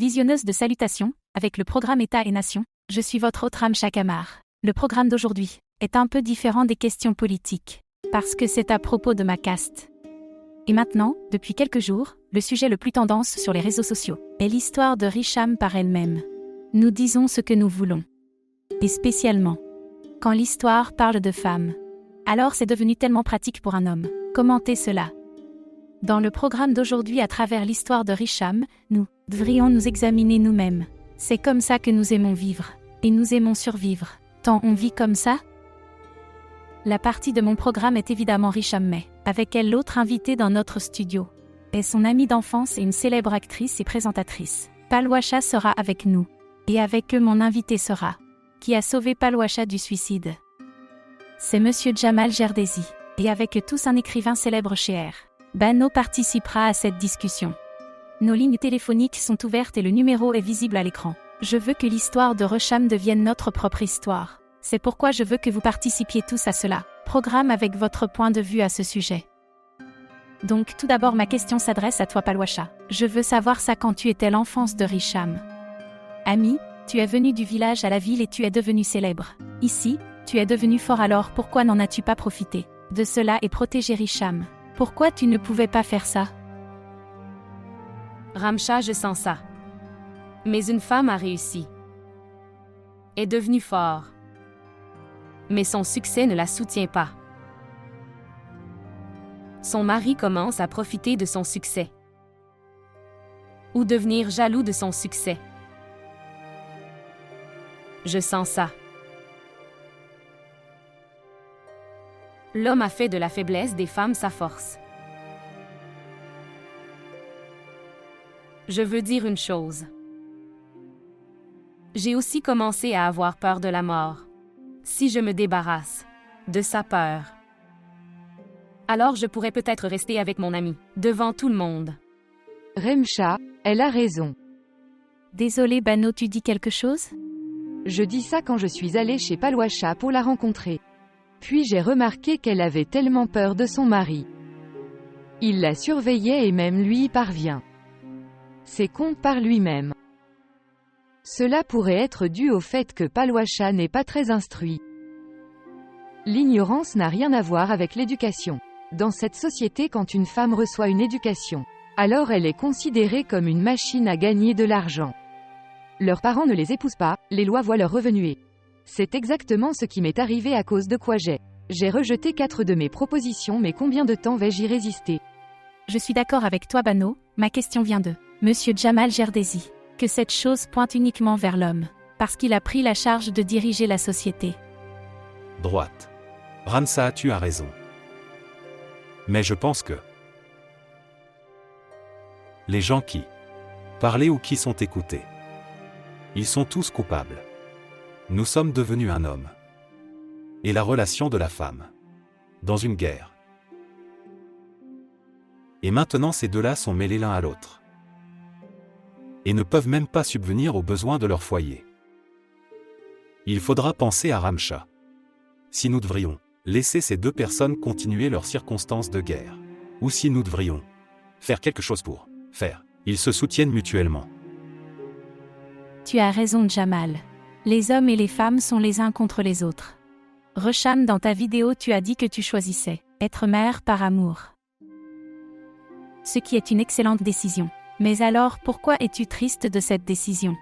Visionneuse de salutations, avec le programme État et Nation, je suis votre hôte Ramcha Kamar. Le programme d'aujourd'hui est un peu différent des questions politiques, parce que c'est à propos de ma caste. Et maintenant, depuis quelques jours, le sujet le plus tendance sur les réseaux sociaux est l'histoire de Richam par elle-même. Nous disons ce que nous voulons. Et spécialement, quand l'histoire parle de femmes. Alors c'est devenu tellement pratique pour un homme. Commentez cela. Dans le programme d'aujourd'hui à travers l'histoire de Richam, nous devrions nous examiner nous-mêmes. C'est comme ça que nous aimons vivre. Et nous aimons survivre. Tant on vit comme ça. La partie de mon programme est évidemment Richam May, avec elle l'autre invitée dans notre studio. Et son amie d'enfance et une célèbre actrice et présentatrice. Palwasha sera avec nous. Et avec eux mon invité sera. Qui a sauvé Palwasha du suicide. C'est Monsieur Jamal Gerdesi. Et avec eux tous un écrivain célèbre chez R. Bano participera à cette discussion. Nos lignes téléphoniques sont ouvertes et le numéro est visible à l'écran. Je veux que l'histoire de Richam devienne notre propre histoire. C'est pourquoi je veux que vous participiez tous à cela. Programme avec votre point de vue à ce sujet. Donc tout d'abord ma question s'adresse à toi Palwasha. Je veux savoir ça quand tu étais l'enfance de Richam. Ami, tu es venu du village à la ville et tu es devenu célèbre. Ici, tu es devenu fort alors pourquoi n'en as-tu pas profité de cela et protégé Richam? Pourquoi tu ne pouvais pas faire ça? Ramcha, je sens ça. Mais une femme a réussi. Est devenue fort. Mais son succès ne la soutient pas. Son mari commence à profiter de son succès. Ou devenir jaloux de son succès. Je sens ça. L'homme a fait de la faiblesse des femmes sa force. Je veux dire une chose. J'ai aussi commencé à avoir peur de la mort. Si je me débarrasse de sa peur, alors je pourrais peut-être rester avec mon ami, devant tout le monde. Remcha, elle a raison. Désolé Bano, tu dis quelque chose? Je dis ça quand je suis allée chez Palwasha pour la rencontrer. Puis j'ai remarqué qu'elle avait tellement peur de son mari. Il la surveillait et même lui y parvient. C'est con par lui-même. Cela pourrait être dû au fait que Palwasha n'est pas très instruit. L'ignorance n'a rien à voir avec l'éducation. Dans cette société, quand une femme reçoit une éducation, alors elle est considérée comme une machine à gagner de l'argent. Leurs parents ne les épousent pas, les lois voient leur revenu. C'est exactement ce qui m'est arrivé à cause de quoi j'ai rejeté 4 de mes propositions, mais combien de temps vais-je y résister? Je suis d'accord avec toi Bano, ma question vient de Monsieur Jamal Gerdesi. Que cette chose pointe uniquement vers l'homme, parce qu'il a pris la charge de diriger la société. Droite. Ramcha, tu as raison. Mais je pense que les gens qui parlaient ou qui sont écoutés, ils sont tous coupables. Nous sommes devenus un homme. Et la relation de la femme. Dans une guerre. Et maintenant ces deux-là sont mêlés l'un à l'autre. Et ne peuvent même pas subvenir aux besoins de leur foyer. Il faudra penser à Ramcha. Si nous devrions laisser ces deux personnes continuer leurs circonstances de guerre. Ou si nous devrions faire quelque chose pour faire. Ils se soutiennent mutuellement. Tu as raison Jamal. Les hommes et les femmes sont les uns contre les autres. Richam, dans ta vidéo tu as dit que tu choisissais être mère par amour. Ce qui est une excellente décision. Mais alors pourquoi es-tu triste de cette décision?